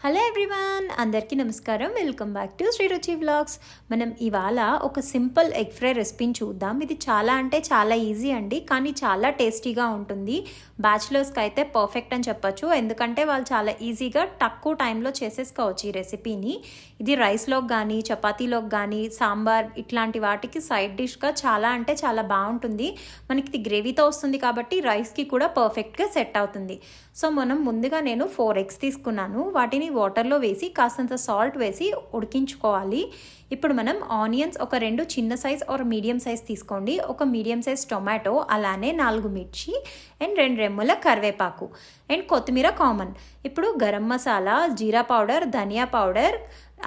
Hello everyone, అందరికీ నమస్కారం. Welcome back to Shri రుచి వ్లాగ్స్. మనం ఇవాళ ఒక సింపుల్ ఎగ్ ఫ్రై రెసిపీని చూద్దాం. ఇది చాలా అంటే చాలా ఈజీ అండి, కానీ చాలా టేస్టీగా ఉంటుంది. బ్యాచిలర్స్కి అయితే పర్ఫెక్ట్ అని చెప్పచ్చు, ఎందుకంటే వాళ్ళు చాలా ఈజీగా తక్కువ టైంలో చేసేసుకోవచ్చు ఈ రెసిపీని. ఇది రైస్లోకి కానీ చపాతీలోకి కానీ సాంబార్ ఇట్లాంటి వాటికి సైడ్ డిష్గా చాలా అంటే చాలా బాగుంటుంది. మనకి ఇది గ్రేవీతో వస్తుంది కాబట్టి రైస్కి కూడా పర్ఫెక్ట్గా సెట్ అవుతుంది. సో మనం ముందుగా నేను 4 eggs తీసుకున్నాను. వాటిని వాటర్లో వేసి కాస్తంత సాల్ట్ వేసి ఉడికించుకోవాలి. ఇప్పుడు మనం ఆనియన్స్ ఒక 2 చిన్న సైజ్ ఆర్ మీడియం సైజ్ తీసుకోండి. ఒక మీడియం సైజ్ టొమాటో, అలానే 4 మిర్చి అండ్ 2 రెమ్మల కరివేపాకు అండ్ కొత్తిమీర కామన్. ఇప్పుడు గరం మసాలా, జీరా పౌడర్, ధనియా పౌడర్,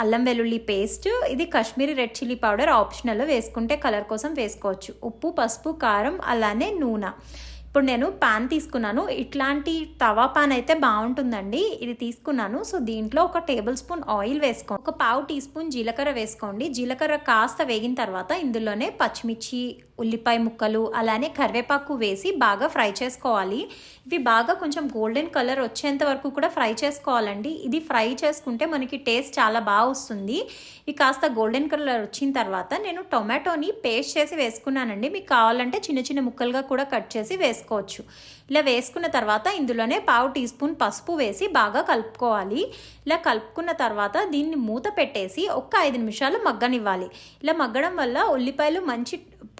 అల్లం వెల్లుల్లి పేస్ట్, ఇది Kashmiri red chilli powder optional, వేసుకుంటే కలర్ కోసం వేసుకోవచ్చు. ఉప్పు, పసుపు, కారం, అలానే నూనె. ఇప్పుడు నేను పాన్ తీసుకున్నాను. ఇట్లాంటి తవా పాన్ అయితే బాగుంటుందండి. ఇది తీసుకున్నాను. సో దీంట్లో ఒక టేబుల్ స్పూన్ ఆయిల్ వేసుకోండి. ఒక పావు టీ స్పూన్ జీలకర్ర వేసుకోండి. జీలకర్ర కాస్త వేగిన తర్వాత ఇందులోనే పచ్చిమిర్చి, ఉల్లిపాయ ముక్కలు, అలానే కరివేపాకు వేసి బాగా ఫ్రై చేసుకోవాలి. ఇవి బాగా కొంచెం గోల్డెన్ కలర్ వచ్చేంత వరకు కూడా ఫ్రై చేసుకోవాలండి. ఇది ఫ్రై చేసుకుంటే మనకి టేస్ట్ చాలా బాగా వస్తుంది. ఇవి కాస్త గోల్డెన్ కలర్ వచ్చిన తర్వాత నేను టొమాటోని పేస్ట్ చేసి వేసుకున్నానండి. మీకు కావాలంటే చిన్న చిన్న ముక్కలుగా కూడా కట్ చేసి వేసుకోవచ్చు. ఇలా వేసుకున్న తర్వాత ఇందులోనే పావు టీ స్పూన్ పసుపు వేసి బాగా కలుపుకోవాలి. ఇలా కలుపుకున్న తర్వాత దీన్ని మూత పెట్టేసి ఒక 5 నిమిషాలు మగ్గనివ్వాలి. ఇలా మగ్గడం వల్ల ఉల్లిపాయలు మంచి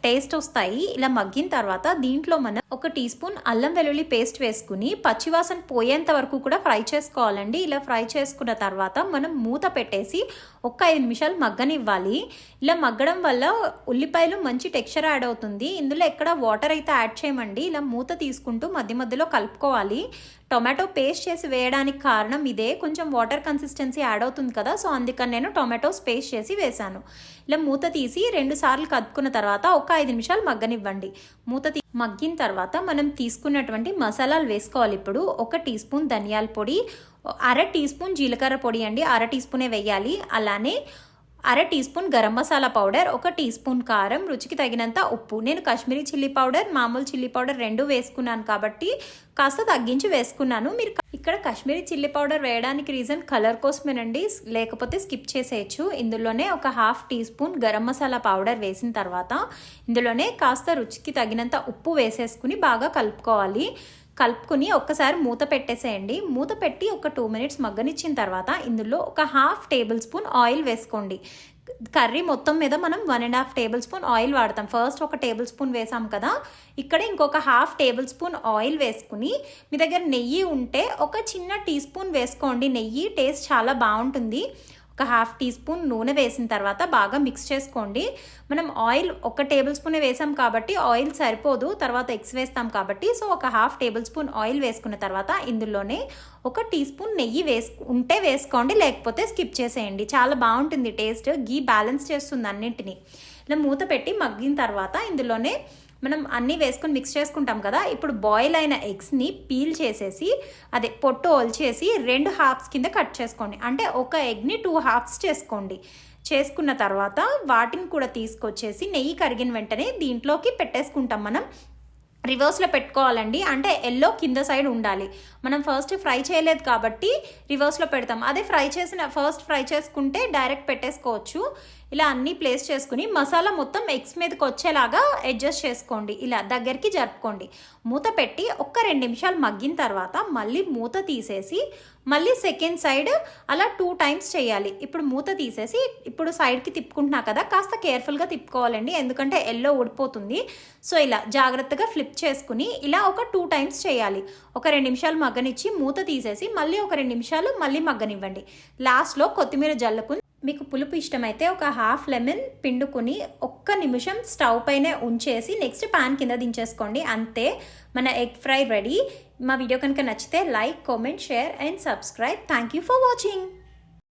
టేస్ట్ వస్తాయి. ఇలా మగ్గిన తర్వాత దీంట్లో మనం ఒక టీ స్పూన్ అల్లం వెల్లుల్లి పేస్ట్ వేసుకుని పచ్చివాసన పోయేంత వరకు కూడా ఫ్రై చేసుకోవాలండి. ఇలా ఫ్రై చేసుకున్న తర్వాత మనం మూత పెట్టేసి ఒక 5 నిమిషాలు మగ్గనివ్వాలి. ఇలా మగ్గడం వల్ల ఉల్లిపాయలు మంచి టెక్స్చర్ యాడ్ అవుతుంది. ఇందులో ఎక్కడ వాటర్ అయితే యాడ్ చేయమండి. ఇలా మూత తీసుకుంటూ మధ్య మధ్యలో కలుపుకోవాలి. టొమాటో పేస్ట్ చేసి వేయడానికి కారణం ఇదే, కొంచెం వాటర్ కన్సిస్టెన్సీ యాడ్ అవుతుంది కదా, సో అందుకని నేను టొమాటోస్ పేస్ట్ చేసి వేశాను. ఇలా మూత తీసి 2 సార్లు కలుపుకున్న తర్వాత ఒక 5 నిమిషాలు మగ్గనివ్వండి. మగ్గిన తర్వాత మనం తీసుకున్నటువంటి మసాలాలు వేసుకోవాలి. ఇప్పుడు ఒక టీ స్పూన్ ధనియాల పొడి, 1/2 టీ స్పూన్ జీలకర్ర పొడి అండి, 1/2 టీ స్పూనే వేయాలి. అలానే 1/2 tea spoon garam masala powder, 1 tea spoon కారం, రుచికి తగినంత ఉప్పు. నేను కాశ్మీరీ చిల్లీ పౌడర్, మామూలు చిల్లీ పౌడర్ 2 వేసుకున్నాను కాబట్టి కాస్త తగ్గించి వేసుకున్నాను. మీరు ఇక్కడ కాశ్మీరీ చిల్లీ పౌడర్ వేయడానికి రీజన్ కలర్ కోసమేనండి, లేకపోతే స్కిప్ చేసేయచ్చు. ఇందులోనే ఒక 1/2 tea spoon garam masala powder వేసిన తర్వాత ఇందులోనే కాస్త రుచికి తగినంత ఉప్పు వేసేసుకుని బాగా కలుపుకోవాలి. కలుపుకుని ఒక్కసారి మూత పెట్టేసేయండి. మూత పెట్టి ఒక 2 మినిట్స్ మగ్గనిచ్చిన తర్వాత ఇందులో ఒక 1/2 టేబుల్ స్పూన్ ఆయిల్ వేసుకోండి. కర్రీ మొత్తం మీద మనం 1.5 టేబుల్ స్పూన్ ఆయిల్ వాడతాం. ఫస్ట్ ఒక టేబుల్ స్పూన్ వేసాం కదా, ఇక్కడ ఇంకొక 1/2 టేబుల్ స్పూన్ ఆయిల్ వేసుకుని మీ దగ్గర నెయ్యి ఉంటే ఒక చిన్న టీ స్పూన్ వేసుకోండి. నెయ్యి టేస్ట్ చాలా బాగుంటుంది. ఒక 1/2 టీ స్పూన్ నూనె వేసిన తర్వాత బాగా మిక్స్ చేసుకోండి. మనం ఆయిల్ 1 టేబుల్ స్పూన్ వేసాం కాబట్టి ఆయిల్ సరిపోదు, తర్వాత ఎగ్స్ వేస్తాం కాబట్టి. సో ఒక 1/2 టేబుల్ స్పూన్ ఆయిల్ వేసుకున్న తర్వాత ఇందులోనే 1 టీ స్పూన్ నెయ్యి ఉంటే వేసుకోండి, లేకపోతే స్కిప్ చేసేయండి. చాలా బాగుంటుంది టేస్ట్. గీ బ్యాలెన్స్ చేస్తుంది అన్నింటినీ. ఇలా మూత పెట్టి మగ్గిన తర్వాత ఇందులోనే మనం అన్నీ వేసుకొని మిక్స్ చేసుకుంటాం కదా. ఇప్పుడు బాయిల్ అయిన ఎగ్స్ని పీల్ చేసేసి పొట్టు ఒలిచేసి 2 హాఫ్స్ కింద కట్ చేసుకోండి. అంటే ఒక ఎగ్ని 2 హాఫ్స్ చేసుకోండి. చేసుకున్న తర్వాత వాటిని కూడా తీసుకొచ్చేసి నెయ్యి కరిగిన వెంటనే దీంట్లోకి పెట్టేసుకుంటాం. మనం రివర్స్లో పెట్టుకోవాలండి, అంటే ఎల్లో కింద సైడ్ ఉండాలి. మనం ఫస్ట్ ఫ్రై చేయలేదు కాబట్టి రివర్స్లో పెడతాం. అదే ఫస్ట్ ఫ్రై చేసుకుంటే డైరెక్ట్ పెట్టేసుకోవచ్చు. ఇలా అన్నీ ప్లేస్ చేసుకుని మసాలా మొత్తం ఎగ్స్ మీదకి వచ్చేలాగా అడ్జస్ట్ చేసుకోండి. ఇలా దగ్గరికి జరుపుకోండి. మూత పెట్టి ఒక 2 నిమిషాలు మగ్గిన తర్వాత మళ్ళీ మూత తీసేసి మళ్ళీ సెకండ్ సైడ్ అలా 2 టైమ్స్ చేయాలి. ఇప్పుడు మూత తీసేసి ఇప్పుడు సైడ్కి తిప్పుకుంటున్నా కదా, కాస్త కేర్ఫుల్గా తిప్పుకోవాలండి, ఎందుకంటే ఎల్లో ఊడిపోతుంది. సో ఇలా జాగ్రత్తగా ఫ్లిప్ చేసుకుని ఇలా ఒక 2 టైమ్స్ చేయాలి. ఒక 2 నిమిషాలు మగ్గనిచ్చి మూత తీసేసి మళ్ళీ ఒక 2 నిమిషాలు మళ్ళీ మగ్గనివ్వండి. లాస్ట్లో కొత్తిమీర జల్లుకుని, మీకు పులుపు ఇష్టమైతే ఒక 1/2 లెమన్ పిండుకుని 1 నిమిషం స్టవ్ పైనే ఉంచేసి నెక్స్ట్ పాన్ కింద దించేసుకోండి. అంతే, మన ఎగ్ ఫ్రై రెడీ. మా వీడియో కనుక నచ్చితే like, comment, share and subscribe. Thank you for watching.